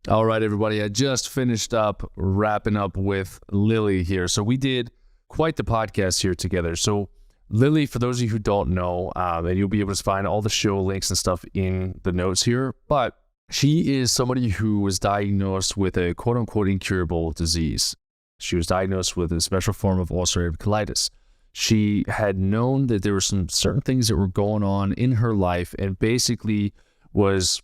All right, everybody. I just finished up wrapping up with Lily here. So we did quite the podcast here together. So Lily, for those of you who don't know, and you'll be able to find all the show links and stuff in the notes here, but she is somebody who was diagnosed with a quote unquote incurable disease. She was diagnosed with a special form of ulcerative colitis. She had known that there were some certain things that were going on in her life and basically was,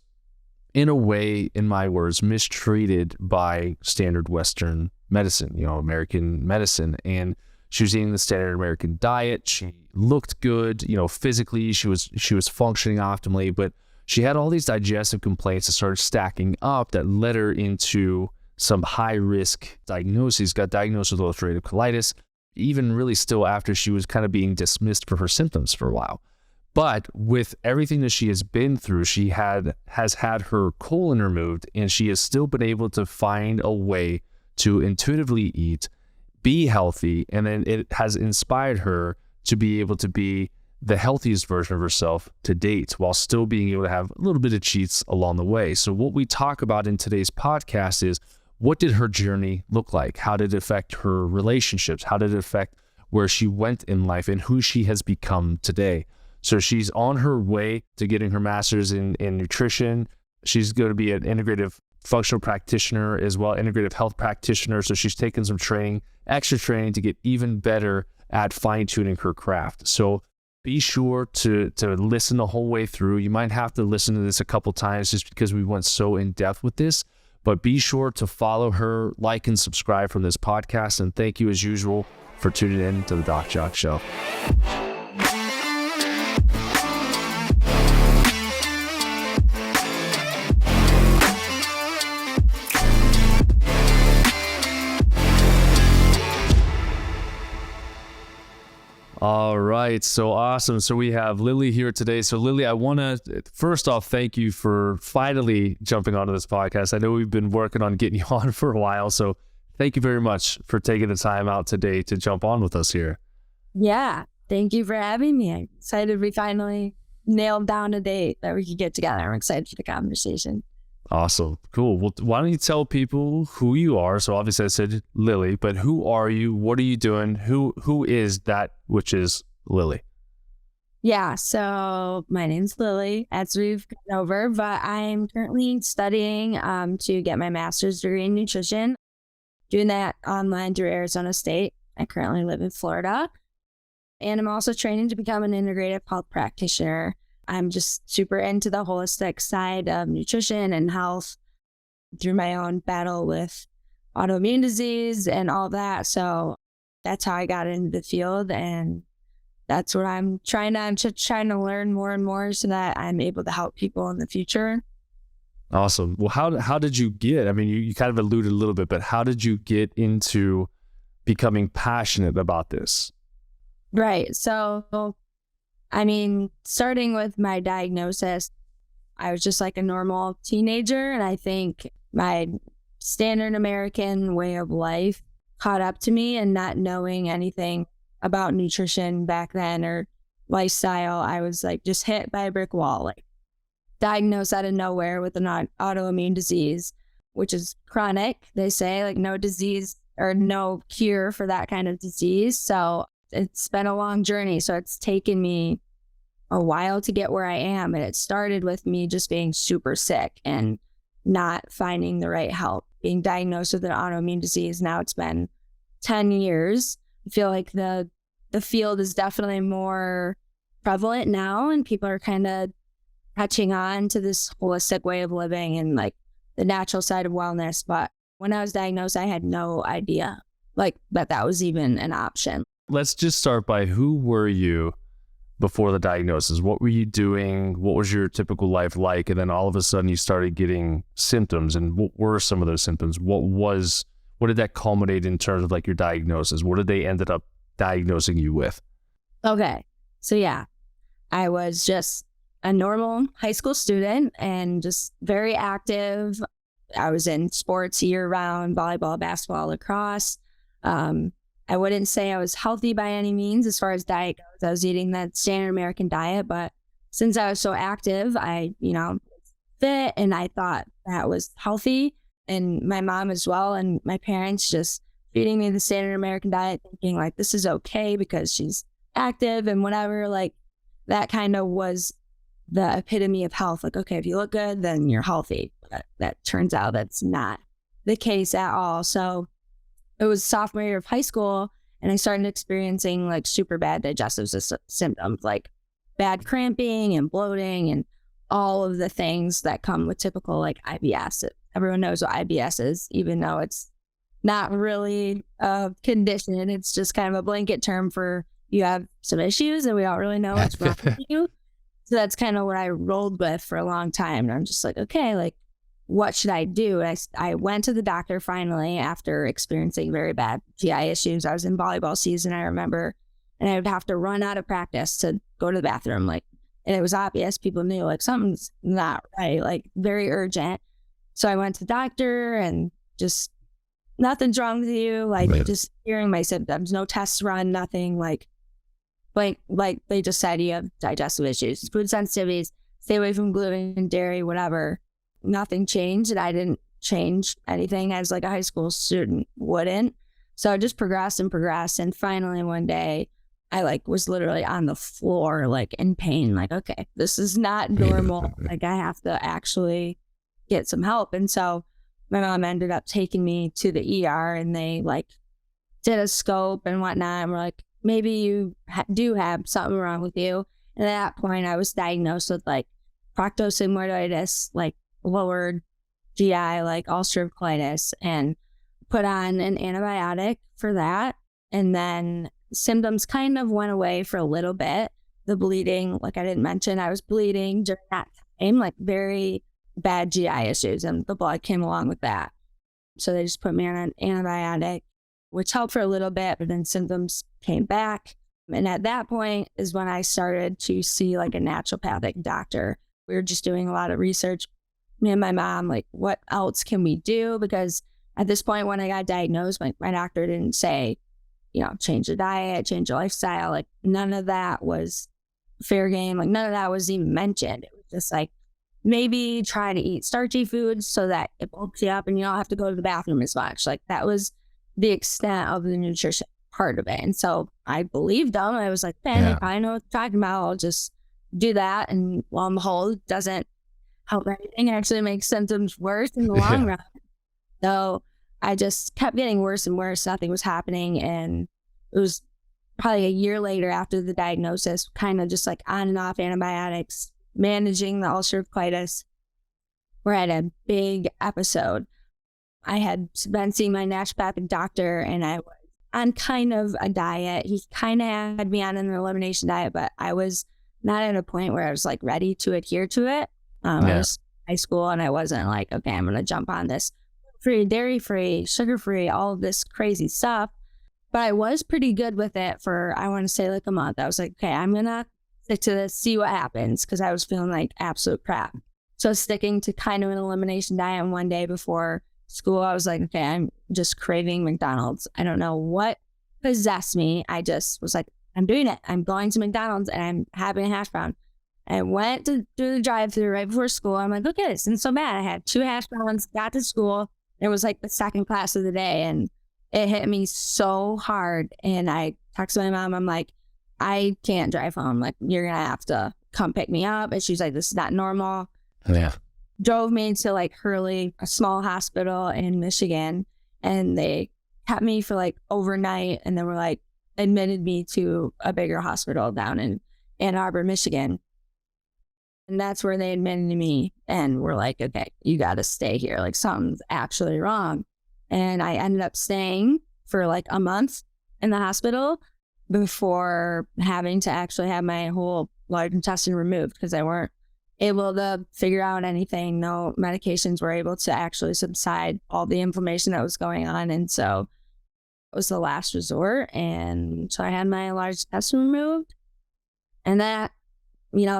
in a way, in my words, mistreated by standard Western medicine, American medicine. And she was eating the standard American diet. She looked good, physically, she was functioning optimally, but she had all these digestive complaints that started stacking up that led her into some high risk diagnoses, got diagnosed with ulcerative colitis, even really still after she was kind of being dismissed for her symptoms for a while. But with everything that she has been through, she has had her colon removed, and she has still been able to find a way to intuitively eat, be healthy, and then it has inspired her to be able to be the healthiest version of herself to date, while still being able to have a little bit of cheats along the way. So what we talk about in today's podcast is, what did her journey look like? How did it affect her relationships? How did it affect where she went in life and who she has become today? So she's on her way to getting her master's in nutrition. She's going to be an integrative functional practitioner as well, integrative health practitioner. So she's taken some training, extra training, to get even better at fine-tuning her craft. So be sure to listen the whole way through. You might have to listen to this a couple times just because we went so in depth with this, but be sure to follow her, like and subscribe from this podcast. And thank you as usual for tuning in to the Doc Jacque Show. All right, so awesome. So we have Lily here today. So Lily, I want to first off thank you for finally jumping onto this podcast. I know we've been working on getting you on for a while, so thank you very much for taking the time out today to jump on with us here. Yeah, thank you for having me. I'm excited we finally nailed down a date that we could get together. I'm excited for the conversation. Awesome. Cool. Well, why don't you tell people who you are? So obviously I said Lily, but who are you? What are you doing? Who is that which is Lily? Yeah, so my name's Lily, as we've gone over, but I'm currently studying to get my master's degree in nutrition, doing that online through Arizona State. I currently live in Florida, and I'm also training to become an integrative health practitioner. I'm just super into the holistic side of nutrition and health through my own battle with autoimmune disease and all that. So that's how I got into the field, and that's what I'm trying to learn more and more so that I'm able to help people in the future. Awesome. Well, how did you get, I mean, you kind of alluded a little bit, but how did you get into becoming passionate about this? Right. So I mean, starting with my diagnosis, I was just like a normal teenager. And I think my standard American way of life caught up to me, and not knowing anything about nutrition back then or lifestyle, I was like just hit by a brick wall, like diagnosed out of nowhere with an autoimmune disease, which is chronic. They say like no disease or no cure for that kind of disease. So it's been a long journey. So it's taken me a while to get where I am. And it started with me just being super sick and not finding the right help, being diagnosed with an autoimmune disease. Now it's been 10 years. I feel like the field is definitely more prevalent now, and people are kind of catching on to this holistic way of living and like the natural side of wellness. But when I was diagnosed, I had no idea like that was even an option. Let's just start by, who were you before the diagnosis? What were you doing? What was your typical life like? And then all of a sudden you started getting symptoms. And what were some of those symptoms? What did that culminate in terms of like your diagnosis? What did they ended up diagnosing you with? Okay. So yeah, I was just a normal high school student and just very active. I was in sports year round, volleyball, basketball, lacrosse. I wouldn't say I was healthy by any means as far as diet goes. I was eating that standard American diet, but since I was so active, I, fit, and I thought that was healthy. and my mom as well, and my parents just feeding me the standard American diet, thinking like this is okay because she's active and whatever. Like that kind of was the epitome of health. Like, okay, if you look good, then you're healthy. But that turns out that's not the case at all. So it was sophomore year of high school, and I started experiencing like super bad digestive symptoms, like bad cramping and bloating and all of the things that come with typical like IBS. Everyone knows what IBS is, even though it's not really a condition. It's just kind of a blanket term for you have some issues and we don't really know what's wrong with you. So that's kind of what I rolled with for a long time. And I'm just like, okay, like, what should I do? And I went to the doctor finally after experiencing very bad GI issues. I was in volleyball season, I remember, and I would have to run out of practice to go to the bathroom. Like, and it was obvious, people knew like something's not right, like very urgent. So I went to the doctor and just nothing's wrong with you. Like just hearing my symptoms, no tests run, nothing like they just said you have digestive issues, food sensitivities, stay away from gluten and dairy, whatever. Nothing changed, and I didn't change anything as like a high school student wouldn't. So I just progressed and progressed. And finally one day I like was literally on the floor, like in pain, like, okay, this is not normal. Like I have to actually get some help. And so my mom ended up taking me to the ER, and they like did a scope and whatnot. And we're like, maybe you do have something wrong with you. And at that point I was diagnosed with like proctosigmoiditis, like lowered GI, like ulcerative colitis, and put on an antibiotic for that. And then symptoms kind of went away for a little bit. The bleeding, like I didn't mention, I was bleeding during that time, like very bad GI issues, and the blood came along with that. So they just put me on an antibiotic, which helped for a little bit, but then symptoms came back. And at that point is when I started to see like a naturopathic doctor. We were just doing a lot of research, me and my mom, like what else can we do? Because at this point when I got diagnosed, my doctor didn't say, change the diet, change the lifestyle. Like none of that was fair game. Like none of that was even mentioned. It was just like, maybe try to eat starchy foods so that it bulks you up and you don't have to go to the bathroom as much. Like that was the extent of the nutrition part of it. And so I believed them. I was like, man, I know what they're talking about. I'll just do that. And lo and behold, it doesn't help anything. It actually makes symptoms worse in the long run. So I just kept getting worse and worse. Nothing was happening. And it was probably a year later after the diagnosis, kind of just like on and off antibiotics, managing the ulcerative colitis, where I had a big episode. I had been seeing my naturopathic doctor, and I was on kind of a diet. He kind of had me on an elimination diet, but I was not at a point where I was like ready to adhere to it. I was in high school, and I wasn't like, okay, I'm going to jump on this free, dairy-free, sugar-free, all of this crazy stuff. But I was pretty good with it for, I want to say like a month. I was like, okay, I'm going to stick to this, see what happens, because I was feeling like absolute crap. So sticking to kind of an elimination diet, and one day before school, I was like, okay, I'm just craving McDonald's. I don't know what possessed me. I just was like, I'm doing it. I'm going to McDonald's and I'm having a hash brown. I went to do the drive-thru right before school. I'm like, okay, this isn't so bad. I had 2 hash browns, got to school. It was like the second class of the day, and it hit me so hard. And I texted my mom. I'm like, I can't drive home. Like, you're going to have to come pick me up. And she's like, this is not normal. Yeah. Drove me to like Hurley, a small hospital in Michigan. And they kept me for like overnight. And then were like, admitted me to a bigger hospital down in Ann Arbor, Michigan. And that's where they admitted me. And we're like, okay, you got to stay here. Like something's actually wrong. And I ended up staying for like a month in the hospital before having to actually have my whole large intestine removed, because they weren't able to figure out anything. No medications were able to actually subside all the inflammation that was going on. And so it was the last resort. And so I had my large intestine removed, and that,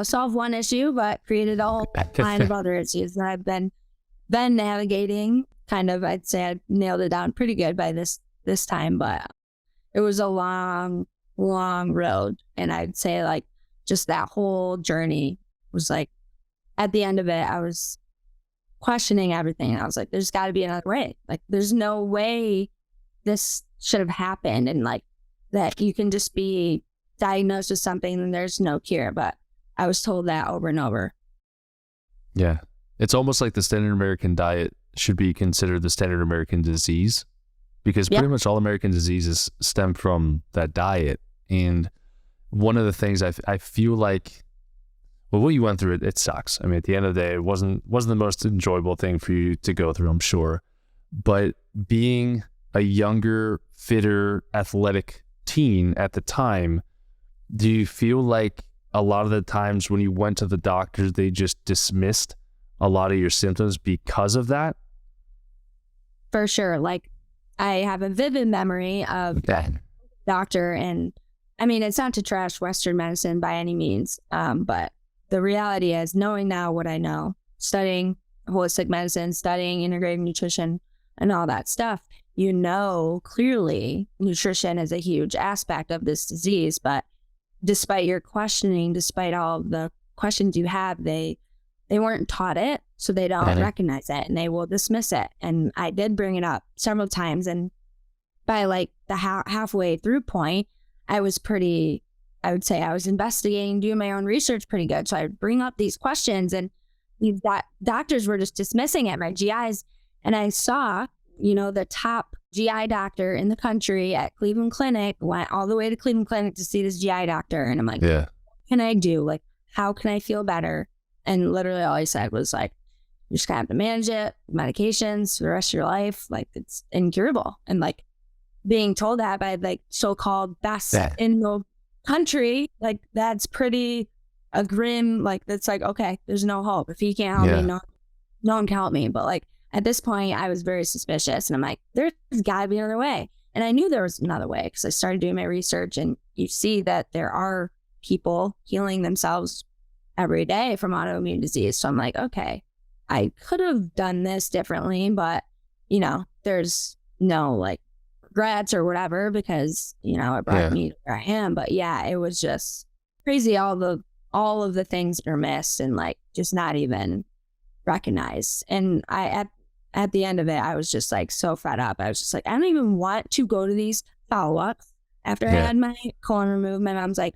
solved one issue, but created a whole line of other issues that I've been navigating. Kind of, I'd say I nailed it down pretty good by this time, but it was a long road. And I'd say like just that whole journey was like, at the end of it, I was questioning everything. And I was like, there's got to be another way. Like, there's no way this should have happened. And like that you can just be diagnosed with something and there's no cure. But I was told that over and over. Yeah. It's almost like the standard American diet should be considered the standard American disease, because pretty much all American diseases stem from that diet. And one of the things I feel like, well, what you went through, it sucks. I mean, at the end of the day, it wasn't the most enjoyable thing for you to go through, I'm sure. But being a younger, fitter, athletic teen at the time, do you feel like a lot of the times when you went to the doctors, they just dismissed a lot of your symptoms because of that? For sure. Like, I have a vivid memory of that doctor, and I mean, it's not to trash Western medicine by any means, but the reality is, knowing now what I know, studying holistic medicine, studying integrative nutrition and all that stuff, you know, clearly nutrition is a huge aspect of this disease. But despite your questioning, despite all the questions you have, they weren't taught it, so they don't recognize it, and they will dismiss it. And I did bring it up several times, and by like the halfway through point, I would say I was investigating, doing my own research pretty good. So I would bring up these questions, and these doctors were just dismissing it, my GIs. And I saw, you know, the top GI doctor in the country at Cleveland Clinic, went all the way to Cleveland Clinic to see this GI doctor. And I'm like, what can I do? Like, how can I feel better? And literally all he said was like, you just have to manage it, medications for the rest of your life. Like, it's incurable. And like, being told that by like so-called best in the country, like, that's pretty a grim, like, that's like, okay, there's no hope. If he can't help me, no one can help me. But like, at this point, I was very suspicious, and I'm like, there's gotta be another way. And I knew there was another way, because I started doing my research, and you see that there are people healing themselves every day from autoimmune disease. So I'm like, okay, I could have done this differently, but you know, there's no like regrets or whatever, because you know, it brought me to where I am. But yeah, it was just crazy, all of the things that are missed and like just not even recognized. And I at the end of it, I was just like so fed up. I was just like, I don't even want to go to these follow-ups. After I had my colon removed, my mom's like,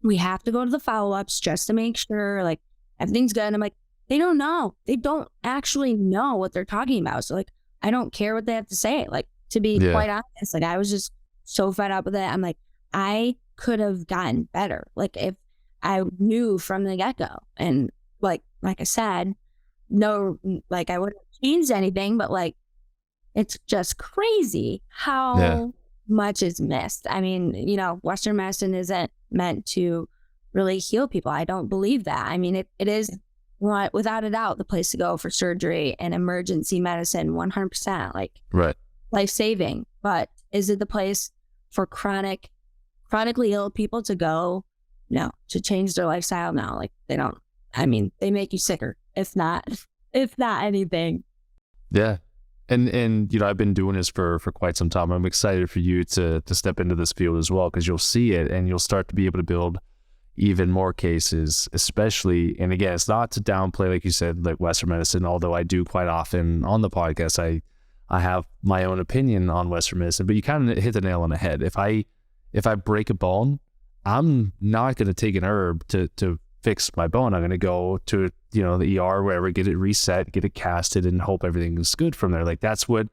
we have to go to the follow-ups just to make sure like everything's good. And I'm like, they don't know. They don't actually know what they're talking about. So like, I don't care what they have to say. Like, to be quite honest, like, I was just so fed up with it. I'm like, I could have gotten better. Like, if I knew from the get-go. And like I said, no, like, I wouldn't have changed anything, but like, it's just crazy how much is missed. I mean, you know, Western medicine isn't meant to really heal people. I don't believe that. I mean, it is without a doubt the place to go for surgery and emergency medicine, 100%, like life-saving. But is it the place for chronically ill people to go? No. To change their lifestyle? No. Like, they don't. I mean, they make you sicker, if not anything. Yeah. And you know, I've been doing this for quite some time. I'm excited for you to step into this field as well, because you'll see it and you'll start to be able to build even more cases, especially. And again, it's not to downplay, like you said, like Western medicine, although I do quite often on the podcast, I have my own opinion on Western medicine, but you kind of hit the nail on the head. If I break a bone, I'm not going to take an herb to fix my bone. I'm going to go to, you know, the ER, wherever, get it reset, get it casted, and hope everything is good from there. Like, that's what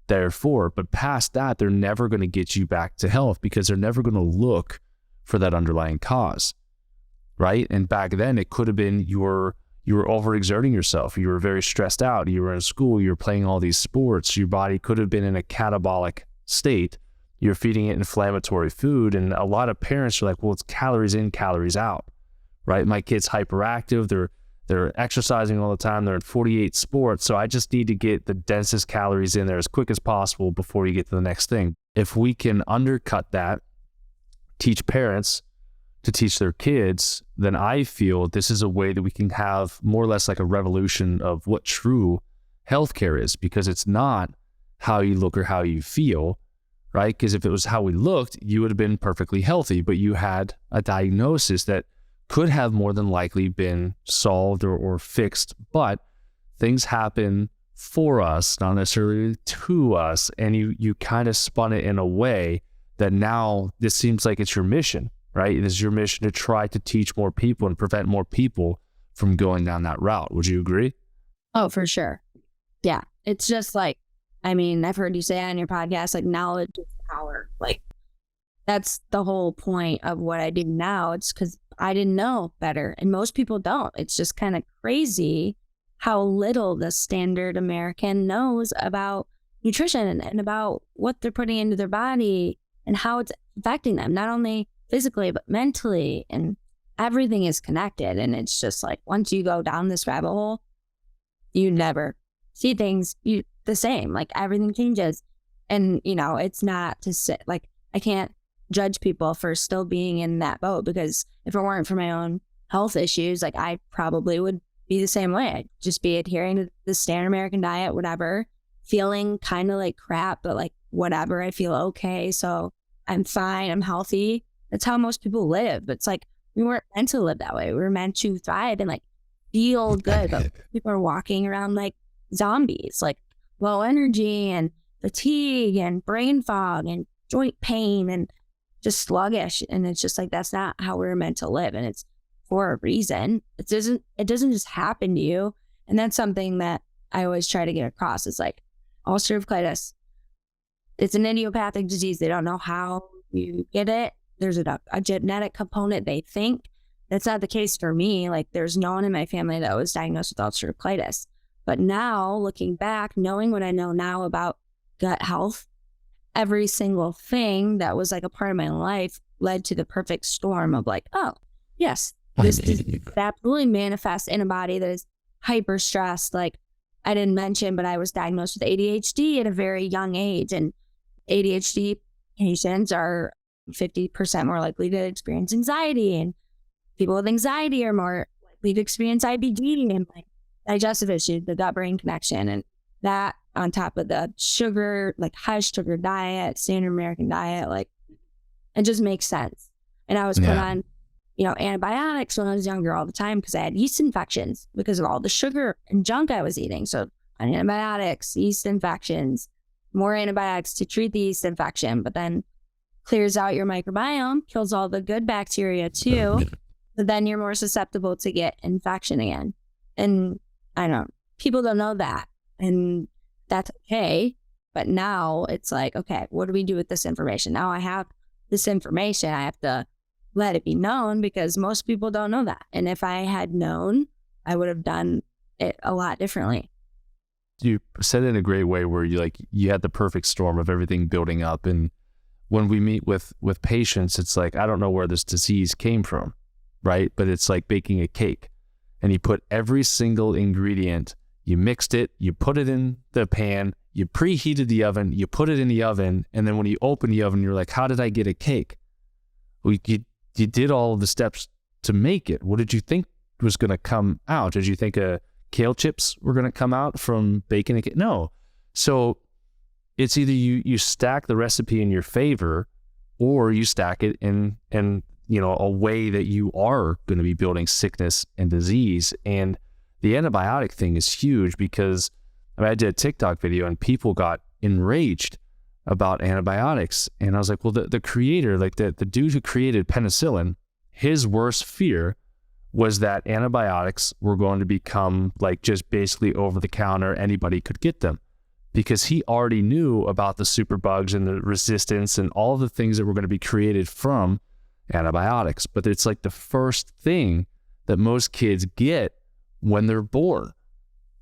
they're for. But past that, they're never going to get you back to health, because they're never going to look for that underlying cause, right? And back then, it could have been you were overexerting yourself. You were very stressed out. You were in school. You were playing all these sports. Your body could have been in a catabolic state. You're feeding it inflammatory food. And a lot of parents are like, well, it's calories in, calories out, right? My kid's hyperactive. They're exercising all the time. They're in 48 sports. So I just need to get the densest calories in there as quick as possible before you get to the next thing. If we can undercut that, teach parents to teach their kids, then I feel this is a way that we can have more or less like a revolution of what true healthcare is, because it's not how you look or how you feel, right? Because if it was how we looked, you would have been perfectly healthy, but you had a diagnosis that could have more than likely been solved or fixed. But things happen for us, not necessarily to us, and you kind of spun it in a way that now this seems like it's your mission, right? It is your mission to try to teach more people and prevent more people from going down that route. Would you agree? Oh, for sure. Yeah. It's just like, I mean, I've heard you say on your podcast, like, knowledge is power. Like, that's the whole point of what I do now. It's because I didn't know better, and most people don't. It's just kind of crazy how little the standard American knows about nutrition and about what they're putting into their body and how it's affecting them, not only physically, but mentally. And everything is connected. And it's just like, once you go down this rabbit hole, you never see things the same. Like, everything changes. And, it's not to sit, like, I can't judge people for still being in that boat, because if it weren't for my own health issues, like, I probably would be the same way. I'd just be adhering to the standard American diet, whatever, feeling kind of like crap, but like, whatever, I feel okay. So I'm fine. I'm healthy. That's how most people live. But it's like, we weren't meant to live that way. We were meant to thrive and like feel good. But people are walking around like zombies, like low energy and fatigue and brain fog and joint pain and just sluggish. And it's just like, that's not how we're meant to live. And it's for a reason. It doesn't just happen to you. And that's something that I always try to get across. It's like, ulcerative colitis, it's an idiopathic disease. They don't know how you get it. There's a genetic component, they think. That's not the case for me. Like, there's no one in my family that was diagnosed with ulcerative colitis. But now, looking back, knowing what I know now about gut health, every single thing that was like a part of my life led to the perfect storm of like, oh, yes, this absolutely manifests in a body that is hyper stressed. Like, I didn't mention, but I was diagnosed with ADHD at a very young age, and ADHD patients are 50% more likely to experience anxiety, and people with anxiety are more likely to experience IBD and like digestive issues, the gut-brain connection, and that on top of the sugar, like high sugar diet, standard American diet, like, it just makes sense. And I was put on, antibiotics when I was younger all the time because I had yeast infections because of all the sugar and junk I was eating. So on antibiotics, yeast infections, more antibiotics to treat the yeast infection, but then clears out your microbiome, kills all the good bacteria too. But then you're more susceptible to get infection again. And I don't know, people don't know that. And that's okay. But now it's like, okay, what do we do with this information? Now I have this information. I have to let it be known because most people don't know that. And if I had known, I would have done it a lot differently. You said it in a great way where you had the perfect storm of everything building up. And when we meet with patients, it's like, I don't know where this disease came from, right? But it's like baking a cake, and you put every single ingredient, you mixed it, you put it in the pan, you preheated the oven, you put it in the oven, and then when you open the oven, you're like, how did I get a cake? Well, you did all of the steps to make it. What did you think was going to come out? Did you think kale chips were going to come out from baking a cake? No. So it's either you stack the recipe in your favor, or you stack it in a way that you are going to be building sickness and disease. And the antibiotic thing is huge because I did a TikTok video and people got enraged about antibiotics. And I was like, well, the creator, like the dude who created penicillin, his worst fear was that antibiotics were going to become like just basically over the counter, anybody could get them, because he already knew about the superbugs and the resistance and all the things that were going to be created from antibiotics. But it's like the first thing that most kids get when they're born,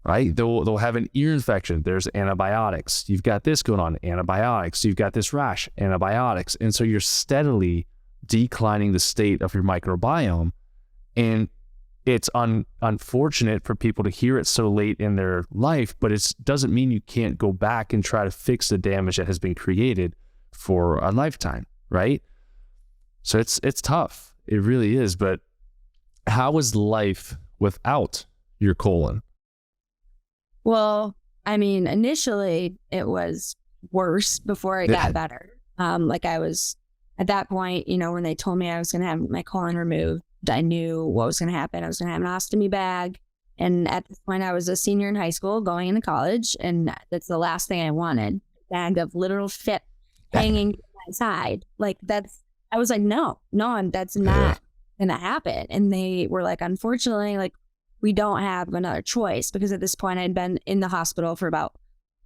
right? They'll have an ear infection. There's antibiotics. You've got this going on, antibiotics. You've got this rash, antibiotics. And so you're steadily declining the state of your microbiome. And it's unfortunate for people to hear it so late in their life, but it doesn't mean you can't go back and try to fix the damage that has been created for a lifetime, right? So it's tough. It really is. But how is life without your colon? Well, I mean, initially it was worse before it got better. Like, I was at that point, when they told me I was going to have my colon removed, I knew what was going to happen. I was going to have an ostomy bag And at this point, I was a senior in high school going into college, and that's the last thing I wanted. A bag of literal shit hanging to my side. Like I was like, no, that's not gonna happen. And they were like, unfortunately, like we don't have another choice, because at this point I'd been in the hospital for about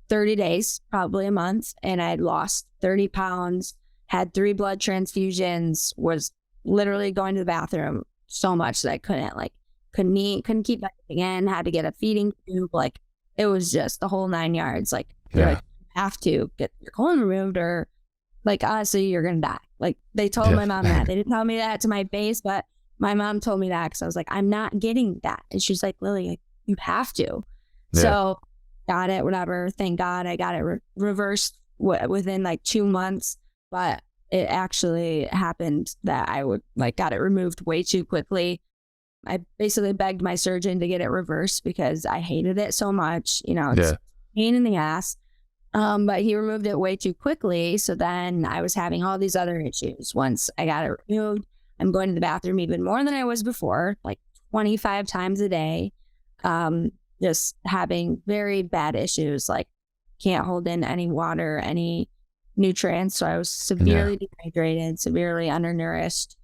30 days, probably a month, and I'd lost 30 pounds, had 3 blood transfusions, was literally going to the bathroom so much that I couldn't eat, couldn't keep everything in, had to get a feeding tube. Like it was just the whole 9 yards. Like you're like, you have to get your colon removed, or like honestly you're gonna die. Like they told my mom that. They didn't tell me that to my face, but my mom told me that, because I was like, I'm not getting that. And she's like, Lily, you have to. So got it, whatever. Thank God I got it reversed within like 2 months. But it actually happened that I got it removed way too quickly. I basically begged my surgeon to get it reversed because I hated it so much. It's a pain in the ass. But he removed it way too quickly. So then I was having all these other issues. Once I got it removed, I'm going to the bathroom even more than I was before, like 25 times a day. Just having very bad issues, like can't hold in any water, any nutrients. So I was severely dehydrated, severely undernourished.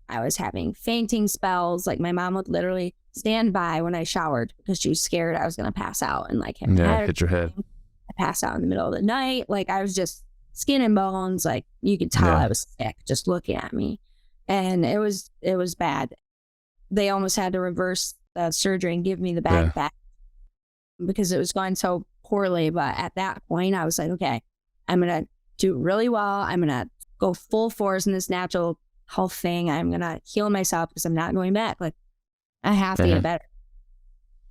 I was having fainting spells. Like my mom would literally stand by when I showered because she was scared I was going to pass out and like hit your head. I passed out in the middle of the night. Like I was just skin and bones. Like you could tell I was sick just looking at me. And it was bad. They almost had to reverse the surgery and give me the bag back because it was going so poorly. But at that point, I was like, okay, I'm going to do really well. I'm going to go full force in this natural health thing. I'm going to heal myself because I'm not going back. Like I have to get better.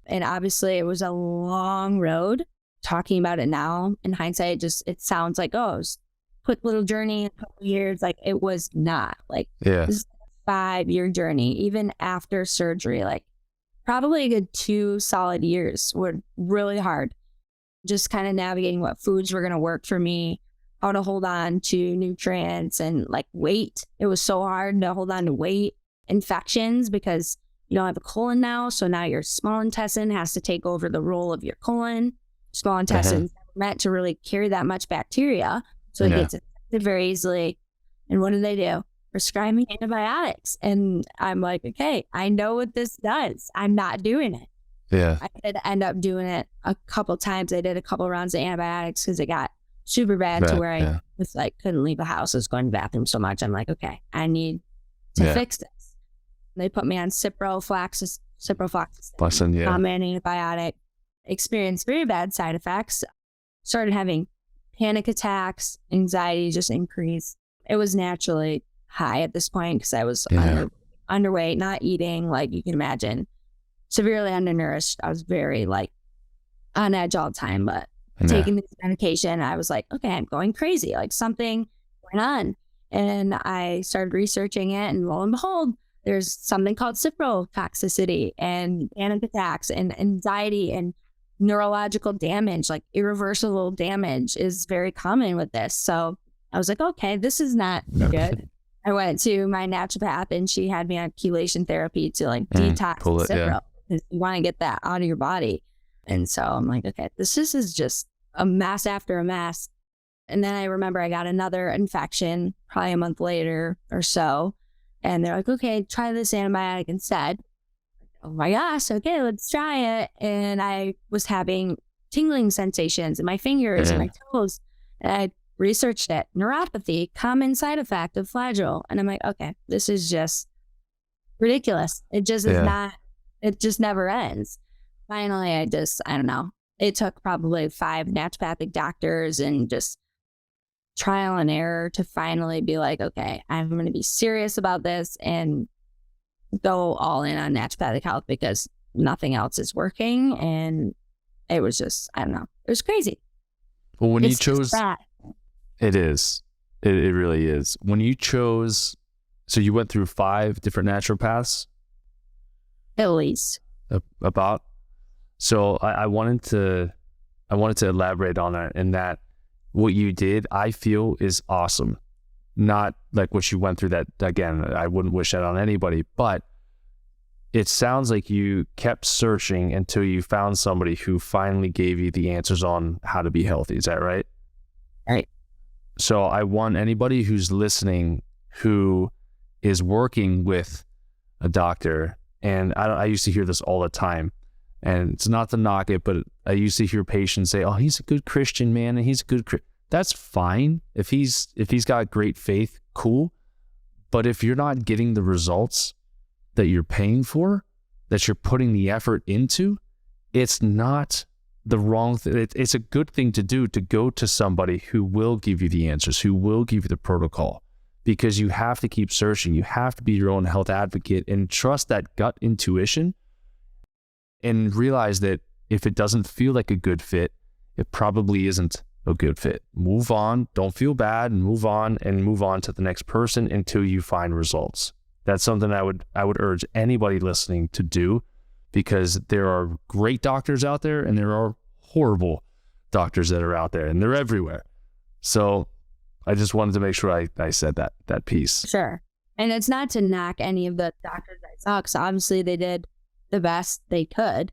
And obviously it was a long road. Talking about it now in hindsight, it sounds like, oh, it was a quick little journey, a couple years. Like it was not. Like this is a 5-year journey. Even after surgery, like probably a good 2 solid years were really hard. Just kind of navigating what foods were going to work for me, how to hold on to nutrients and like weight. It was so hard to hold on to weight, infections, because you don't have a colon now. So now your small intestine has to take over the role of your colon. Small intestines meant to really carry that much bacteria. So it gets infected very easily. And what do? Prescribe me antibiotics. And I'm like, okay, I know what this does. I'm not doing it. Yeah. I did end up doing it a couple times. I did a couple rounds of antibiotics because it got super bad to where I was like, couldn't leave the house. I was going to the bathroom so much. I'm like, okay, I need to fix this. They put me on ciprofloxacin, common antibiotic. Experienced very bad side effects, started having panic attacks, anxiety just increased. It was naturally high at this point because I was underweight, not eating, like you can imagine, severely undernourished. I was very like on edge all the time, but taking this medication, I was like, okay, I'm going crazy, like something went on. And I started researching it, and lo and behold, there's something called ciprotoxicity and panic attacks and anxiety and neurological damage, like irreversible damage is very common with this. So I was like, okay, this is not good. I went to my naturopath and she had me on chelation therapy to like detox cipro because you want to get that out of your body. And so I'm like, okay, this is just a mess after a mess. And then I remember I got another infection probably a month later or so. And they're like, okay, try this antibiotic instead. Oh my gosh, okay, let's try it. And I was having tingling sensations in my fingers and my toes. And I researched it. Neuropathy, common side effect of Flagyl. And I'm like, okay, this is just ridiculous. It just is not, it just never ends. Finally, I don't know. It took probably 5 naturopathic doctors and just trial and error to finally be like, okay, I'm going to be serious about this and go all in on naturopathic health because nothing else is working. And it was just, I don't know, it was crazy. Well, when you chose, it is, it really is. When you chose, so you went through 5 different naturopaths? At least. About? So I wanted to elaborate on that, and that what you did, I feel, is awesome. Not like what you went through. That, again, I wouldn't wish that on anybody, but it sounds like you kept searching until you found somebody who finally gave you the answers on how to be healthy. Is that right? Right. So I want anybody who's listening who is working with a doctor, and I used to hear this all the time, and it's not to knock it, but I used to hear patients say, "Oh, he's a good Christian, man, and he's a good." That's fine if he's got great faith, cool. But if you're not getting the results that you're paying for, that you're putting the effort into, it's not the wrong thing. It's a good thing to do, to go to somebody who will give you the answers, who will give you the protocol, because you have to keep searching. You have to be your own health advocate and trust that gut intuition and realize that if it doesn't feel like a good fit, it probably isn't a good fit. Move on. Don't feel bad, and move on to the next person until you find results. That's something I would urge anybody listening to do, because there are great doctors out there and there are horrible doctors that are out there, and they're everywhere. So I just wanted to make sure I said that piece. Sure. And it's not to knock any of the doctors I saw, because obviously they did the best they could.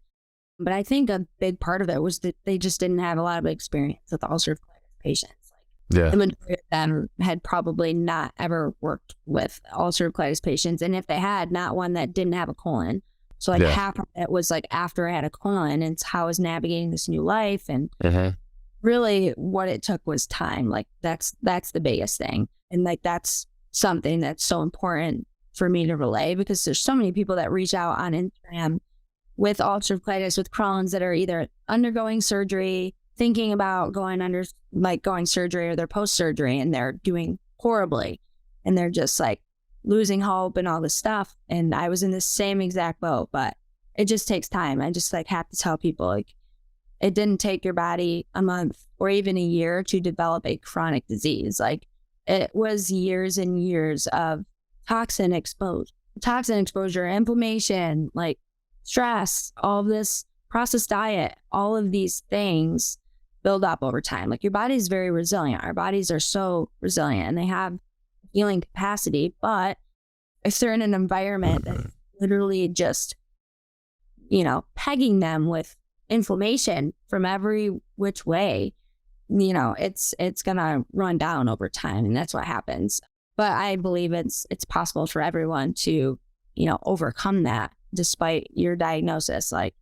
But I think a big part of it was that they just didn't have a lot of experience with ulcerative colitis patients. The majority of them had probably not ever worked with ulcerative colitis patients. And if they had, not one that didn't have a colon. So half of it was after I had a colon, and it's how I was navigating this new life. And really what it took was time. That's the biggest thing. And that's something that's so important for me to relay, because there's so many people that reach out on Instagram with ulcerative colitis, with Crohn's, that are either undergoing surgery, thinking about going surgery, or they're post-surgery and they're doing horribly, and they're just losing hope and all this stuff. And I was in the same exact boat, but it just takes time. I just have to tell people, it didn't take your body a month or even a year to develop a chronic disease. It was years and years of toxin exposure, inflammation, stress, all of this, processed diet, all of these things build up over time. Your body is very resilient. Our bodies are so resilient, and they have healing capacity. But if they're in an environment that's literally just, pegging them with inflammation from every which way, it's gonna run down over time, and that's what happens. But I believe it's possible for everyone to, overcome that despite your diagnosis. I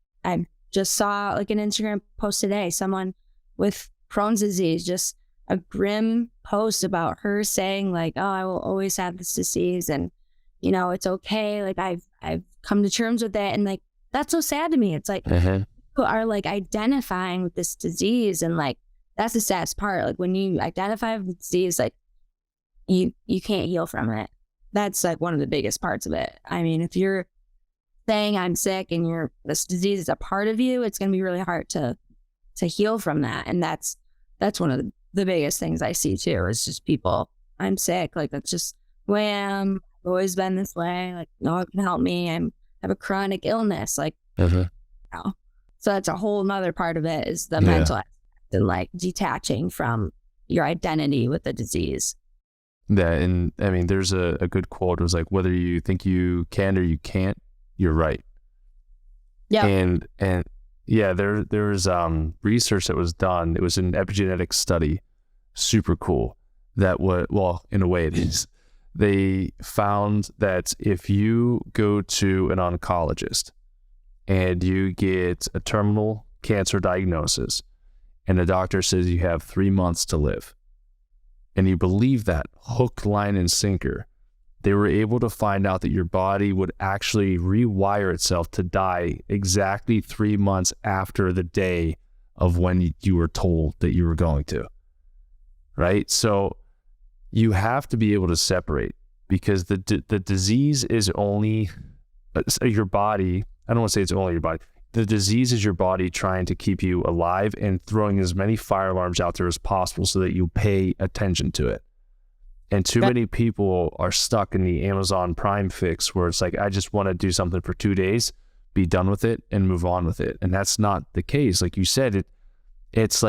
just saw an Instagram post today, someone with Crohn's disease, just a grim post about her saying oh, I will always have this disease, and it's okay. I've come to terms with it. And that's so sad to me. It's people are identifying with this disease, and that's the saddest part. When you identify with the disease, you can't heal from it. That's one of the biggest parts of it. I mean, if you're saying I'm sick and this disease is a part of you, it's going to be really hard to heal from that. And that's one of the biggest things I see too, is just people, I'm sick. That's just who I am. I've always been this way. No one can help me. I have a chronic illness. So that's a whole nother part of it, is the mental aspect, and detaching from your identity with the disease. Yeah. And I mean, there's a good quote. It was whether you think you can or you can't, you're right. Yeah. And yeah, there's research that was done. It was an epigenetic study, super cool. That in a way it is. They found that if you go to an oncologist and you get a terminal cancer diagnosis, and the doctor says you have 3 months to live, and you believe that hook, line, and sinker, they were able to find out that your body would actually rewire itself to die exactly 3 months after the day of when you were told that you were going to. Right? So you have to be able to separate, because the disease is only your body. I don't want to say it's only your body. The disease is your body trying to keep you alive and throwing as many fire alarms out there as possible so that you pay attention to it. And too many people are stuck in the Amazon Prime fix, where it's I just want to do something for 2 days, be done with it, and move on with it. And that's not the case. Like you said, it's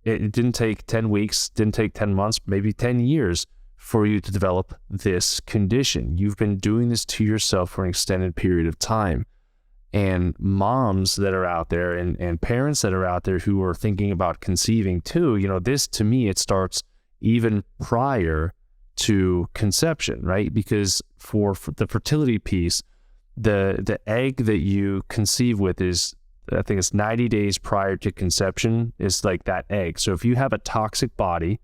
it didn't take 10 weeks, didn't take 10 months, maybe 10 years for you to develop this condition. You've been doing this to yourself for an extended period of time. And moms that are out there and parents that are out there who are thinking about conceiving too, you know, this to me, it starts even prior to conception, right? Because for the fertility piece, the egg that you conceive with is, I think it's 90 days prior to conception is like that egg. So if you have a toxic body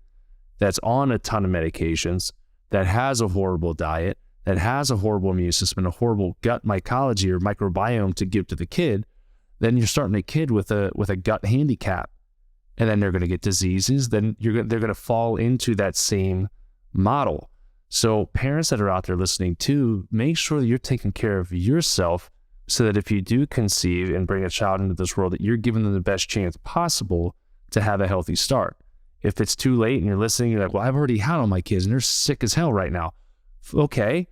that's on a ton of medications, that has a horrible diet, that has a horrible immune system and a horrible gut mycology or microbiome to give to the kid, then you're starting a kid with a gut handicap, and then they're going to get diseases. Then they're going to fall into that same model. So parents that are out there listening too, make sure that you're taking care of yourself so that if you do conceive and bring a child into this world, that you're giving them the best chance possible to have a healthy start. If it's too late and you're listening, you're like, well, I've already had all my kids and they're sick as hell right now. Okay.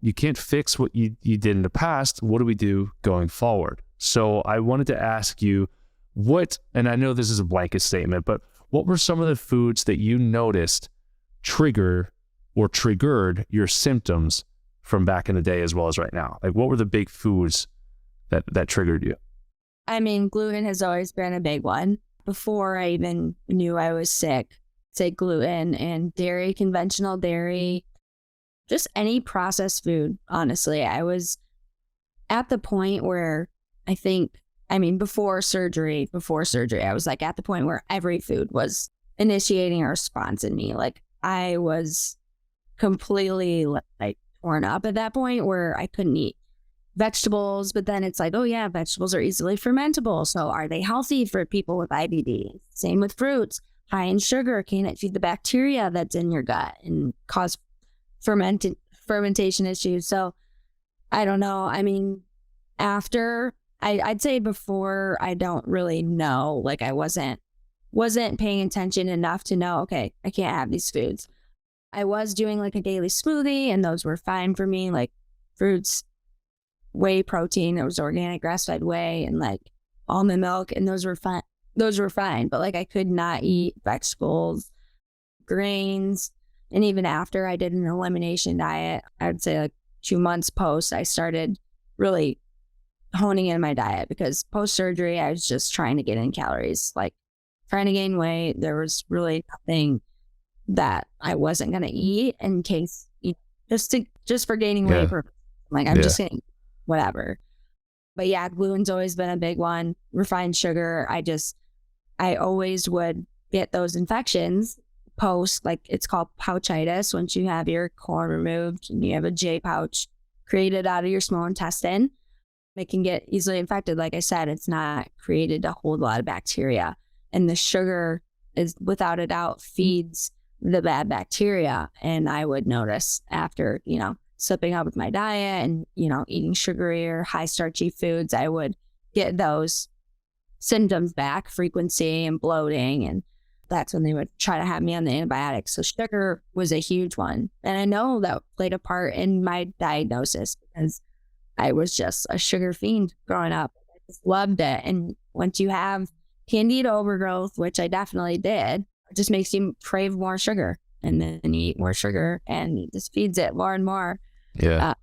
You can't fix what you did in the past. What do we do going forward? So I wanted to ask you and I know this is a blanket statement, but what were some of the foods that you noticed triggered your symptoms from back in the day as well as right now? Like, what were the big foods that triggered you? I mean, gluten has always been a big one. Before I even knew I was sick, say gluten and dairy, conventional dairy, just any processed food, honestly. I was at the point where before surgery, I was like at the point where every food was initiating a response in me. Like I was completely like torn up at that point where I couldn't eat vegetables, but then it's like, oh yeah, vegetables are easily fermentable. So are they healthy for people with IBD? Same with fruits. High in sugar, can it feed the bacteria that's in your gut and cause fermentation issues? So I don't know. I mean, I'd say before, I don't really know. Like I wasn't paying attention enough to know, okay, I can't have these foods. I was doing like a daily smoothie and those were fine for me, like fruits, whey protein, it was organic grass-fed whey, and like almond milk, and those were fine. But like I could not eat vegetables, grains. And even after I did an elimination diet, I'd say like 2 months post, I started really honing in my diet, because post-surgery, I was just trying to get in calories, like trying to gain weight. There was really nothing that I wasn't going to eat in case, just for gaining weight. Like I'm just saying, whatever. But yeah, gluten's always been a big one. Refined sugar. I always would get those infections post, like it's called pouchitis, once you have your colon removed and you have a J pouch created out of your small intestine. It can get easily infected. Like I said, it's not created to hold a lot of bacteria. And the sugar is without a doubt feeds the bad bacteria. And I would notice after, slipping up with my diet and, eating sugary or high starchy foods, I would get those symptoms back, frequency and bloating. And that's when they would try to have me on the antibiotics. So sugar was a huge one. And I know that played a part in my diagnosis because I was just a sugar fiend growing up. I just loved it. And once you have candida overgrowth, which I definitely did, it just makes you crave more sugar. And then you eat more sugar and it just feeds it more and more. Yeah.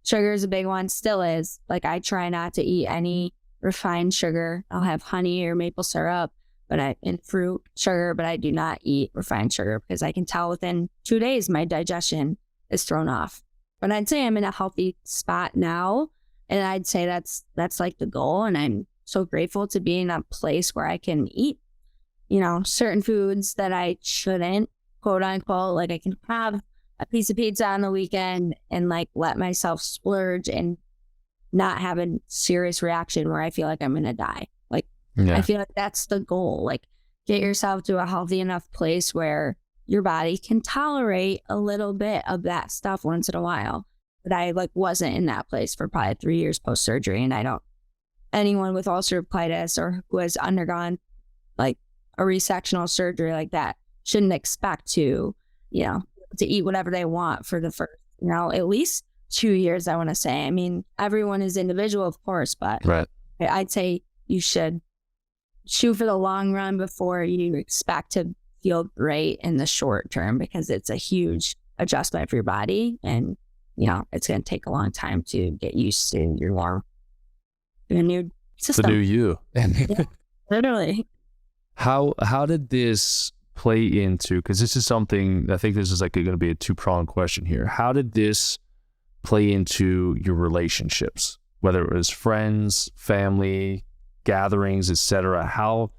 Sugar is a big one, still is. Like I try not to eat any refined sugar. I'll have honey or maple syrup, and fruit sugar, but I do not eat refined sugar because I can tell within 2 days my digestion is thrown off. But I'd say I'm in a healthy spot now, and I'd say that's like the goal. And I'm so grateful to be in a place where I can eat, certain foods that I shouldn't, quote unquote. Like I can have a piece of pizza on the weekend and like let myself splurge and not have a serious reaction where I feel like I'm gonna die. Like I feel like that's the goal. Like get yourself to a healthy enough place where your body can tolerate a little bit of that stuff once in a while. But I wasn't in that place for probably 3 years post surgery, and anyone with ulcerative colitis or who has undergone like a resectional surgery like that shouldn't expect to eat whatever they want for the first, at least 2 years, I want to say. I mean, everyone is individual, of course, but right. I'd say you should shoot for the long run before you expect to feel great in the short term because it's a huge adjustment for your body. And, it's going to take a long time to get used to your new system. The new you. Yeah, literally. How did this play into, because this is something, I think this is like going to be a two-pronged question here. How did this play into your relationships, whether it was friends, family, gatherings, etc.? How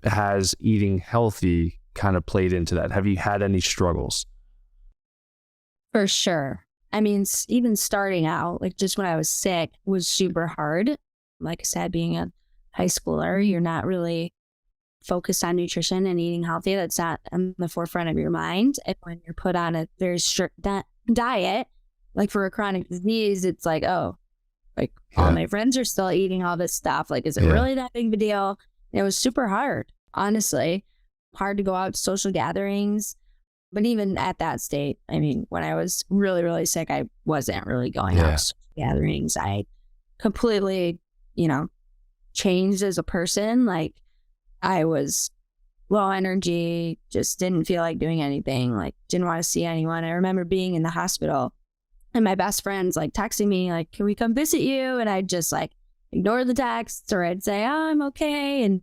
has eating healthy kind of played into that? Have you had any struggles? For sure. I mean, even starting out, like just when I was sick, was super hard. Like I said, being a high schooler, you're not really focused on nutrition and eating healthy. That's not on the forefront of your mind. And when you're put on a very strict diet, like for a chronic disease, it's like, oh, like all my friends are still eating all this stuff. Like, is it really that big of a deal? And it was super hard, honestly. Hard to go out to social gatherings. But even at that state, I mean, when I was really, really sick, I wasn't really going out to social gatherings. I completely, changed as a person. Like, I was low energy, just didn't feel like doing anything, like didn't want to see anyone. I remember being in the hospital and my best friends like texting me like, can we come visit you? And I'd just like ignore the texts, or I'd say, oh, I'm okay. And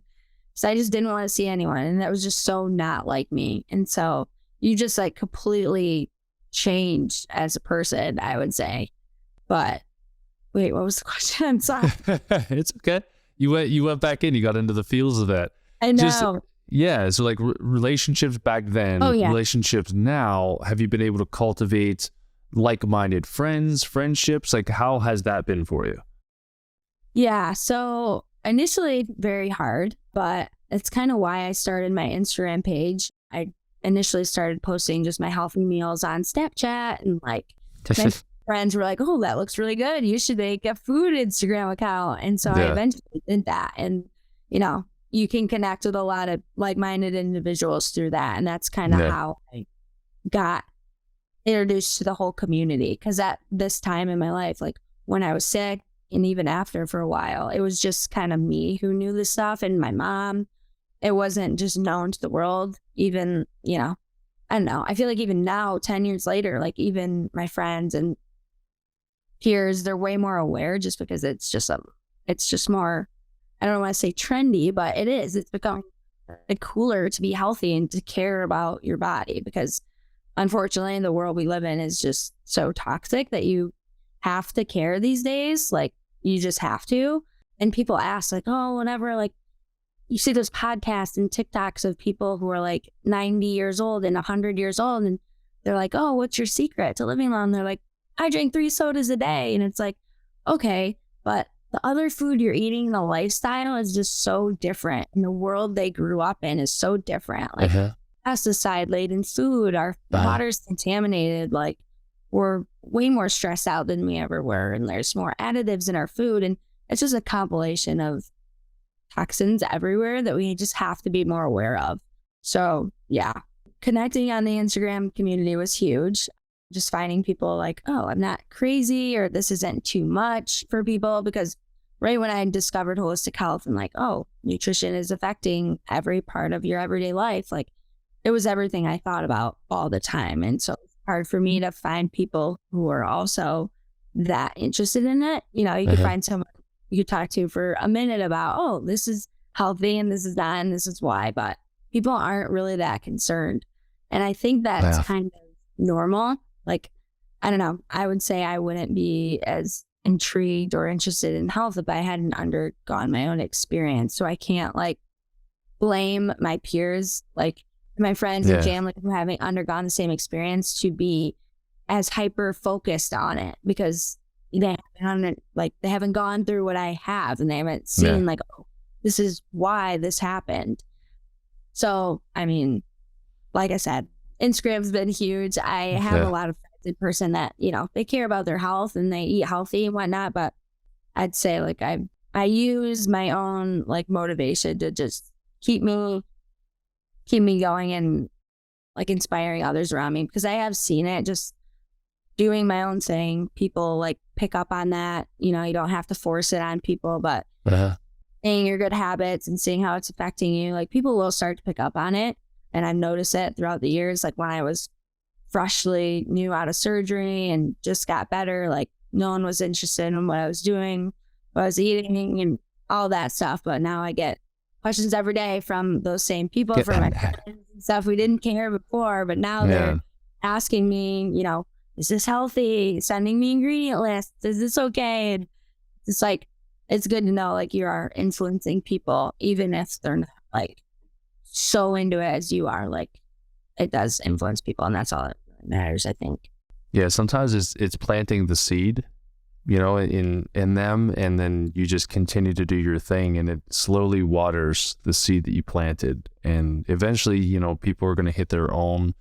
so I just didn't want to see anyone. And that was just so not like me. And so you just like completely changed as a person, I would say. But wait, what was the question? I'm sorry. It's okay. You went back in, you got into the feels of that. I know. So like relationships back then, relationships now, have you been able to cultivate like-minded friendships? Like, how has that been for you? Yeah, so initially very hard, but it's kind of why I started my Instagram page. I initially started posting just my healthy meals on Snapchat, and like my friends were like, oh, that looks really good. You should make a food Instagram account. And so I eventually did that. And, you can connect with a lot of like-minded individuals through that. And that's kind of how I got introduced to the whole community. Because at this time in my life, like when I was sick and even after for a while, it was just kind of me who knew this stuff, and my mom. It wasn't just known to the world. Even, I don't know. I feel like even now, 10 years later, like even my friends and peers, they're way more aware just because it's just more, I don't want to say trendy, but it is. It's become cooler to be healthy and to care about your body, because unfortunately the world we live in is just so toxic that you have to care these days. Like, you just have to. And people ask like, oh, whenever, like, you see those podcasts and TikToks of people who are like 90 years old and 100 years old, and they're like, oh, what's your secret to living long? They're like, I drink 3 sodas a day. And it's like, okay, but the other food you're eating, the lifestyle is just so different. And the world they grew up in is so different. Like pesticide-laden food, our water's contaminated. Like, we're way more stressed out than we ever were. And there's more additives in our food. And it's just a compilation of toxins everywhere that we just have to be more aware of. So yeah, connecting on the Instagram community was huge. Just finding people like, oh, I'm not crazy, or this isn't too much for people. Because right when I discovered holistic health and like, oh, nutrition is affecting every part of your everyday life, like it was everything I thought about all the time. And so it's hard for me to find people who are also that interested in it. You could find someone you could talk to for a minute about, oh, this is healthy and this is not, and this is why, but people aren't really that concerned. And I think that's kind of normal. Like, I don't know, I would say I wouldn't be as intrigued or interested in health if I hadn't undergone my own experience. So I can't like blame my peers, like my friends and family who haven't undergone the same experience, to be as hyper focused on it, because they haven't gone through what I have, and they haven't seen like, oh, this is why this happened. So, I mean, like I said, Instagram's been huge. I have a lot of friends in person that, they care about their health and they eat healthy and whatnot, but I'd say like I use my own like motivation to just keep me going and like inspiring others around me, because I have seen it just doing my own thing. People like pick up on that. You don't have to force it on people, but seeing your good habits and seeing how it's affecting you, like people will start to pick up on it. And I've noticed it throughout the years, like when I was freshly new out of surgery and just got better, like no one was interested in what I was doing, what I was eating and all that stuff. But now I get questions every day from those same people, from my friends and stuff. We didn't care before, but now they're asking me, you know, is this healthy? Sending me ingredient lists. Is this okay? And it's like, it's good to know like you are influencing people, even if they're not like so into it as you are. Like it does influence people, and that's all that really matters, I think. Yeah, sometimes it's planting the seed, you know, in them, and then you just continue to do your thing, and it slowly waters the seed that you planted, and eventually, you know, people are going to hit their own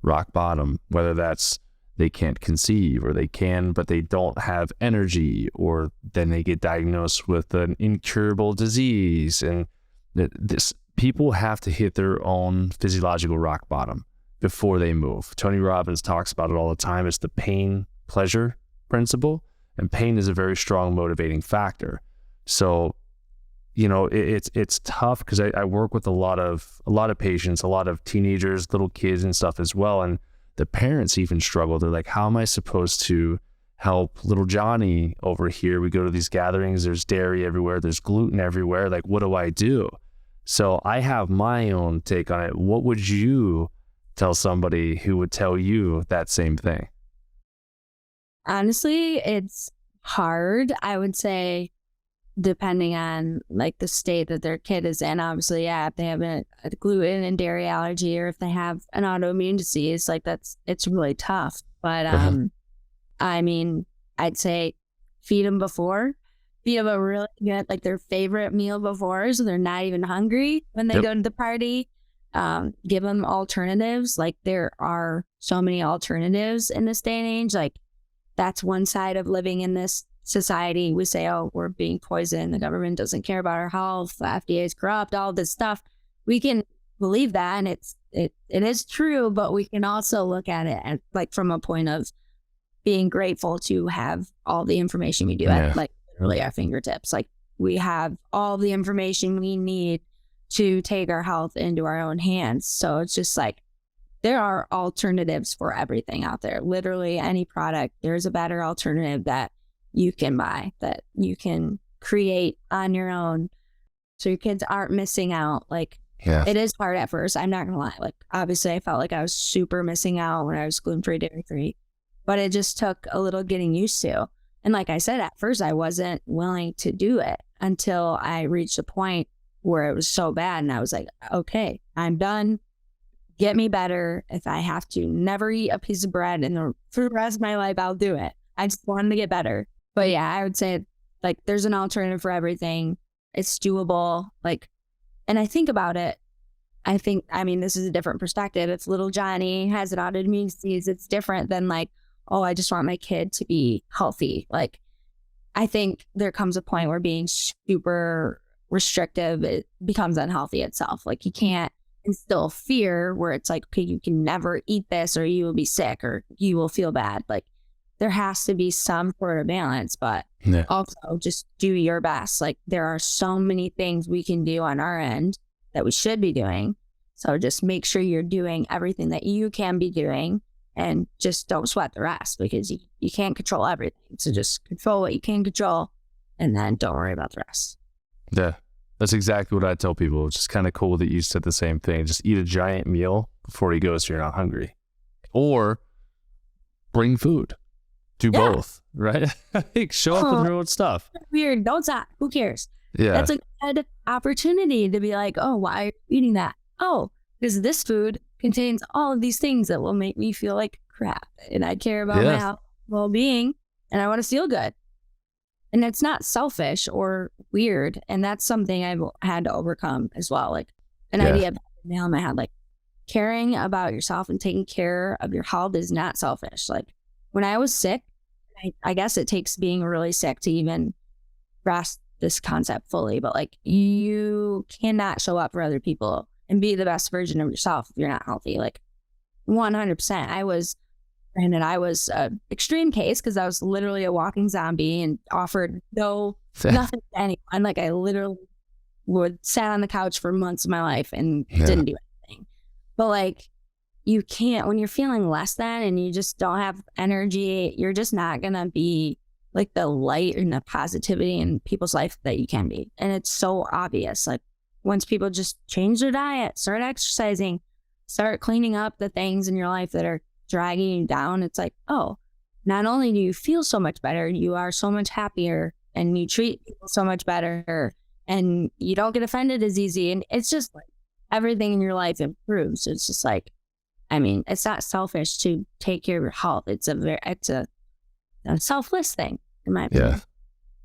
rock bottom, whether that's they can't conceive, or they can but they don't have energy, or then they get diagnosed with an incurable disease. And this people have to hit their own physiological rock bottom before they move. Tony Robbins talks about it all the time. It's the pain pleasure principle, and pain is a very strong motivating factor. So, you know, it's tough because I work with a lot of patients, a lot of teenagers, little kids and stuff as well. And the parents even struggle. They're like, how am I supposed to help little Johnny over here? We go to these gatherings, there's dairy everywhere, there's gluten everywhere. Like, what do I do? So I have my own take on it. What would you tell somebody who would tell you that same thing? Honestly, it's hard. I would say, depending on like the state that their kid is in, obviously, yeah, if they have a gluten and dairy allergy, or if they have an autoimmune disease, like it's really tough. But I mean, I'd say feed them a really good, like their favorite meal before, so they're not even hungry when they go to the party. Give them alternatives. Like there are so many alternatives in this day and age. Like that's one side of living in this society. We say, oh, we're being poisoned, the government doesn't care about our health, the FDA is corrupt, all this stuff. We can believe that, and it is true, but we can also look at it as, like, from a point of being grateful to have all the information we do at like literally our fingertips. Like we have all the information we need to take our health into our own hands. So it's just like there are alternatives for everything out there. Literally any product, there's a better alternative that you can buy, that you can create on your own, so your kids aren't missing out. Like it is hard at first, I'm not gonna lie. Like obviously I felt like I was super missing out when I was gluten-free, dairy-free, but it just took a little getting used to. And like I said, at first I wasn't willing to do it until I reached a point where it was so bad, and I was like, okay, I'm done. Get me better. If I have to never eat a piece of bread for the rest of my life, I'll do it. I just wanted to get better. But yeah, I would say like there's an alternative for everything. It's doable. Like, and I think about it, I mean, this is a different perspective. If little Johnny has an autoimmune disease, it's different than like, oh, I just want my kid to be healthy. Like, I think there comes a point where being super restrictive, it becomes unhealthy itself. Like you can't instill fear where it's like, okay, you can never eat this or you will be sick or you will feel bad. Like there has to be some sort of balance, but also just do your best. Like there are so many things we can do on our end that we should be doing. So just make sure you're doing everything that you can be doing, and just don't sweat the rest, because you can't control everything. So just control what you can control, and then don't worry about the rest. Yeah, that's exactly what I tell people. It's just kind of cool that you said the same thing. Just eat a giant meal before you go so you're not hungry. Or bring food. Do both, right? Show up with your own stuff. Weird. Don't stop. Who cares? Yeah. That's a good opportunity to be like, oh, why are you eating that? Oh, because this food contains all of these things that will make me feel like crap. And I care about my health, well-being, and I want to feel good. And it's not selfish or weird. And that's something I've had to overcome as well. Like an idea of nail in my head, like caring about yourself and taking care of your health is not selfish. Like when I was sick, I guess it takes being really sick to even grasp this concept fully, but like you cannot show up for other people and be the best version of yourself if you're not healthy. Like 100%. I was an extreme case because I was literally a walking zombie and offered nothing to anyone. Like I literally sat on the couch for months of my life and didn't do anything. But like, you can't, when you're feeling less than and you just don't have energy, you're just not going to be like the light and the positivity in people's life that you can be. And it's so obvious. Like, once people just change their diet, start exercising, start cleaning up the things in your life that are dragging you down, it's like, oh, not only do you feel so much better, you are so much happier and you treat people so much better and you don't get offended as easy. And it's just like everything in your life improves. It's just like, I mean, it's not selfish to take care of your health. It's a selfless thing, in my opinion.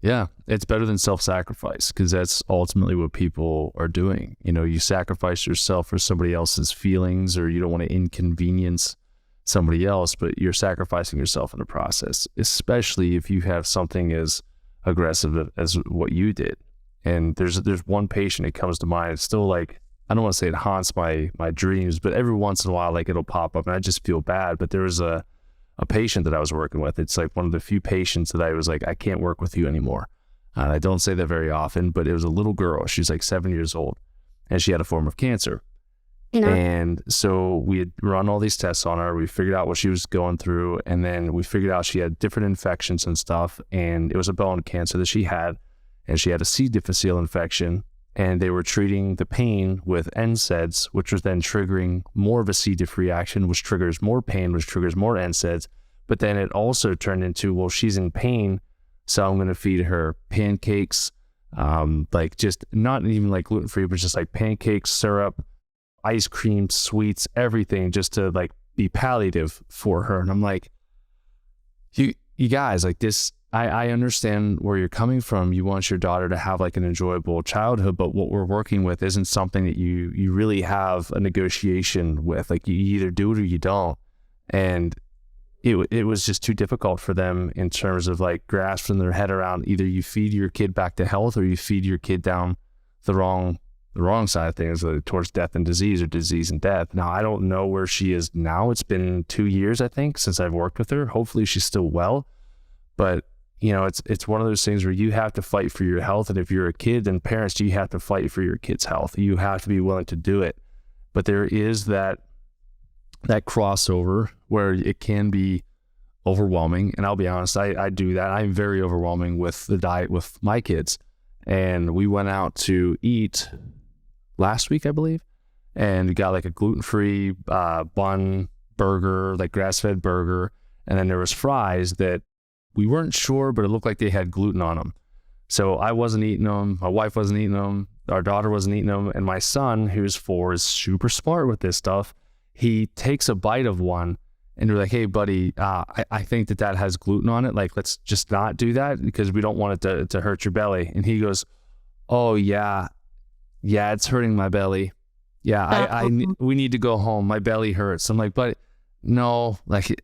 Yeah. It's better than self-sacrifice, because that's ultimately what people are doing. You know, you sacrifice yourself for somebody else's feelings, or you don't want to inconvenience somebody else, but you're sacrificing yourself in the process, especially if you have something as aggressive as what you did. And there's one patient that comes to mind. It's still like, I don't want to say it haunts my dreams, but every once in a while, like, it'll pop up and I just feel bad. But there was a patient that I was working with. It's like one of the few patients that I was like, I can't work with you anymore. I don't say that very often, but it was a little girl. She's like 7 years old and she had a form of cancer. And so we had run all these tests on her. We figured out what she was going through. And then we figured out she had different infections and stuff. And it was a bone cancer that she had. And she had a C. difficile infection. And they were treating the pain with NSAIDs, which was then triggering more of a C. diff reaction, which triggers more pain, which triggers more NSAIDs. But then it also turned into, well, she's in pain, so I'm going to feed her pancakes, like just not even like gluten-free, but just like pancakes, syrup, ice cream, sweets, everything, just to like be palliative for her. And I'm like, you guys, like this, I understand where you're coming from. You want your daughter to have like an enjoyable childhood, but what we're working with isn't something that you really have a negotiation with. Like, you either do it or you don't. And it was just too difficult for them in terms of like grasping their head around, either you feed your kid back to health or you feed your kid down the wrong side of things, towards death and disease, or disease and death. Now, I don't know where she is now. It's been 2 years, I think, since I've worked with her. Hopefully she's still well, but you know, it's one of those things where you have to fight for your health. And if you're a kid, then parents, you have to fight for your kid's health. You have to be willing to do it. But there is that crossover where it can be overwhelming. And I'll be honest, I do that. I'm very overwhelming with the diet with my kids. And we went out to eat last week, I believe, and we got like a gluten-free bun burger, like grass-fed burger. And then there was fries that we weren't sure, but it looked like they had gluten on them. So I wasn't eating them. My wife wasn't eating them. Our daughter wasn't eating them. And my son, who's 4, is super smart with this stuff. He takes a bite of one and you're like, hey, buddy, I think that has gluten on it. Like, let's just not do that because we don't want it to hurt your belly. And he goes, oh, yeah, it's hurting my belly. Yeah, we need to go home. My belly hurts. I'm like, but no, like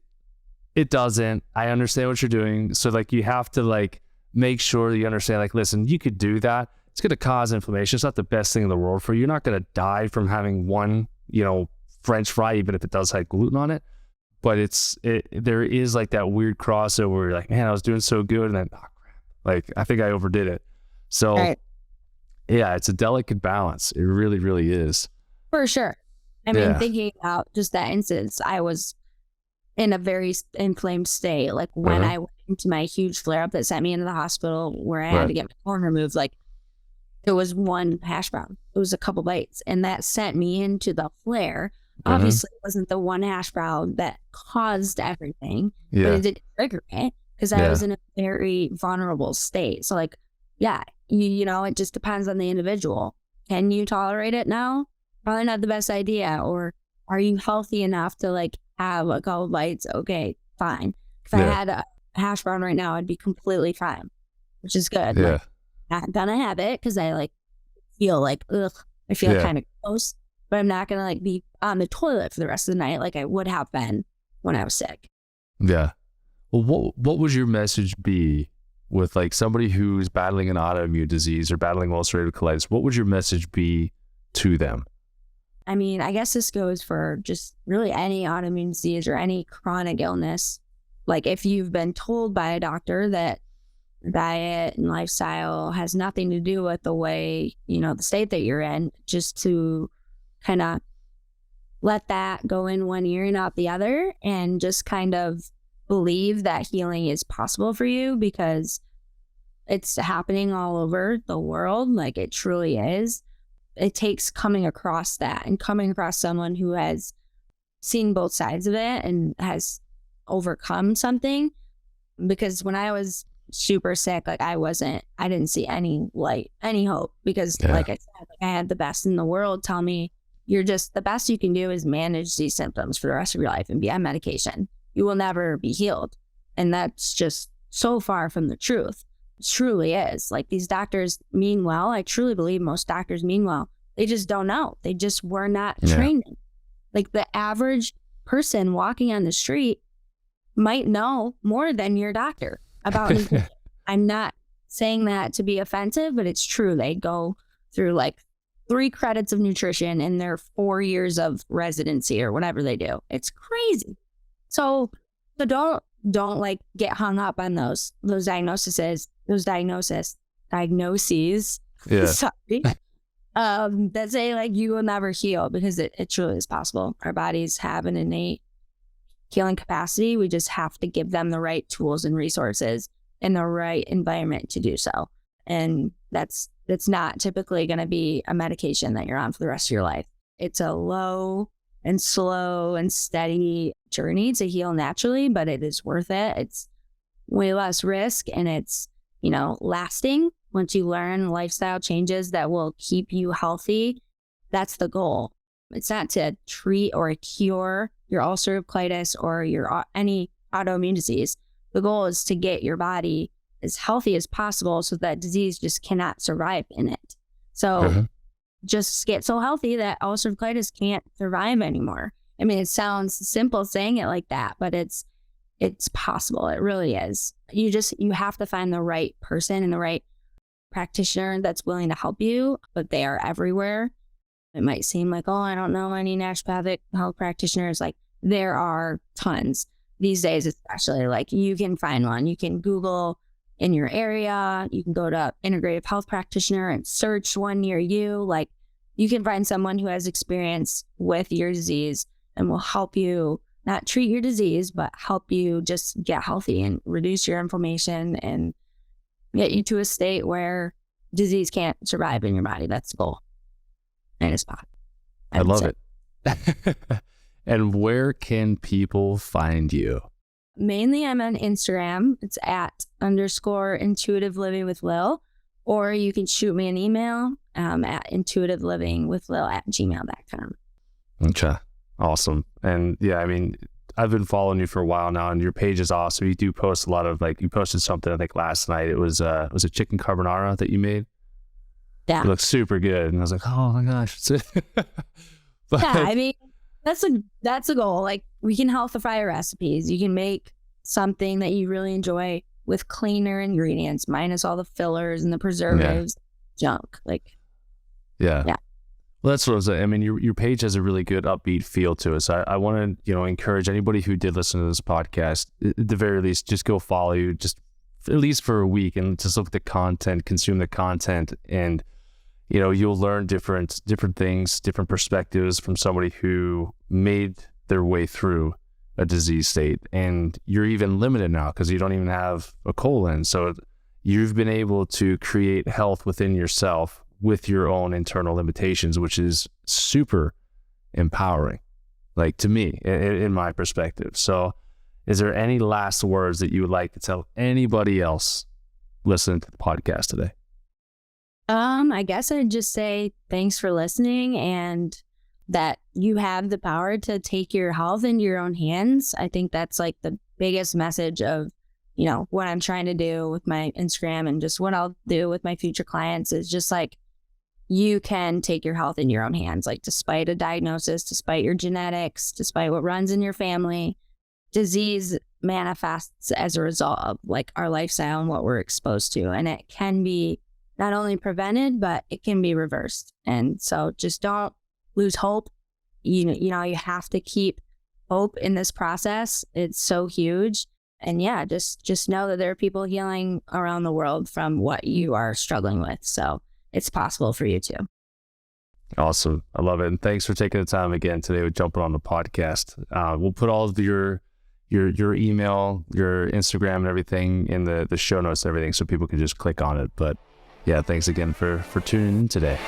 it doesn't. I understand what you're doing. So like, you have to like make sure you understand, like, listen, you could do that. It's going to cause inflammation. It's not the best thing in the world for you. You're not going to die from having one, French fry, even if it does have gluten on it. But there is like that weird crossover where you're like, man, I was doing so good. And then, oh, crap. Like, I think I overdid it. So Right. Yeah, it's a delicate balance. It really, really is. For sure. I mean, thinking about just that instance, I was in a very inflamed state. Like when I went into my huge flare up that sent me into the hospital where I had to get my corn removed, like it was one hash brown. It was a couple bites and that sent me into the flare. Obviously it wasn't the one hash brown that caused everything, but it did trigger it because I was in a very vulnerable state. So like, it just depends on the individual. Can you tolerate it now? Probably not the best idea. Or are you healthy enough to like have a couple bites? Okay, fine. If I had a hash brown right now, I'd be completely fine, which is good. Yeah. Like, not gonna have it because I like feel like, I feel kind of gross, but I'm not gonna like be on the toilet for the rest of the night like I would have been when I was sick. Yeah. Well, what would your message be with like somebody who's battling an autoimmune disease or battling ulcerative colitis? What would your message be to them? I mean, I guess this goes for just really any autoimmune disease or any chronic illness. Like if you've been told by a doctor that diet and lifestyle has nothing to do with the way, the state that you're in, just to kind of let that go in one ear and out the other, and just kind of believe that healing is possible for you, because it's happening all over the world. Like, it truly is. It takes coming across that and coming across someone who has seen both sides of it and has overcome something. Because when I was super sick, like, I didn't see any light, any hope, because like I said, like, I had the best in the world tell me, the best you can do is manage these symptoms for the rest of your life and be on medication. You will never be healed. And that's just so far from the truth. It truly is. Like, these doctors mean well. I truly believe most doctors mean well. They just don't know. They just were not trained. Like, the average person walking on the street might know more than your doctor about nutrition. I'm not saying that to be offensive, but it's true. They go through like 3 credits of nutrition in their 4 years of residency or whatever they do. It's crazy. So don't like get hung up on those diagnoses. Yeah. Sorry. That say like you will never heal, because it truly is possible. Our bodies have an innate healing capacity. We just have to give them the right tools and resources and the right environment to do so. And that's not typically going to be a medication that you're on for the rest of your life. It's a low and slow and steady journey to heal naturally, but it is worth it. It's way less risk, and it's, lasting. Once you learn lifestyle changes that will keep you healthy, that's the goal. It's not to treat or cure your ulcerative colitis or any autoimmune disease. The goal is to get your body as healthy as possible so that disease just cannot survive in it. So just get so healthy that ulcerative colitis can't survive anymore. I mean, it sounds simple saying it like that, but it's possible. It really is. You have to find the right person and the right practitioner that's willing to help you, but they are everywhere. It might seem like, oh, I don't know any naturopathic health practitioners. Like, there are tons these days, especially. Like, you can find one. You can Google in your area. You can go to Integrative Health Practitioner and search one near you. Like, you can find someone who has experience with your disease and will help you not treat your disease, but help you just get healthy and reduce your inflammation and get you to a state where disease can't survive in your body. That's the goal. And it's possible. I love it. And where can people find you? Mainly I'm on Instagram. It's @_intuitive living with Lil, or you can shoot me an email at intuitivelivingwithlil@gmail.com. Okay. Awesome. And yeah, I mean, I've been following you for a while now, and your page is awesome. You do post a lot of, like, you posted something, I think last night. It was a chicken carbonara that you made. Yeah. It looks super good. And I was like, oh my gosh. But, yeah, I mean, that's a goal. Like, we can healthify recipes. You can make something that you really enjoy with cleaner ingredients, minus all the fillers and the preservatives, junk. Like, yeah. Well, that's what I was saying. I mean, your page has a really good upbeat feel to it. So I want to, encourage anybody who did listen to this podcast, at the very least, just go follow you, just at least for a week, and just look at the content, consume the content, and you'll learn different things, different perspectives from somebody who made their way through a disease state. And you're even limited now because you don't even have a colon. So you've been able to create health within yourself with your own internal limitations, which is super empowering, like, to me, in my perspective. So is there any last words that you would like to tell anybody else listening to the podcast today? I guess I'd just say thanks for listening, and that you have the power to take your health into your own hands. I think that's like the biggest message of, what I'm trying to do with my Instagram, and just what I'll do with my future clients, is just like, you can take your health in your own hands. Like, despite a diagnosis, despite your genetics, despite what runs in your family, disease manifests as a result of like our lifestyle and what we're exposed to. And it can be not only prevented, but it can be reversed. And so just don't lose hope. You have to keep hope in this process. It's so huge. And yeah, just know that there are people healing around the world from what you are struggling with. So it's possible for you too. Awesome. I love it. And thanks for taking the time again today with jumping on the podcast. We'll put all of your email, your Instagram and everything in the show notes and everything so people can just click on it. But yeah, thanks again for tuning in today.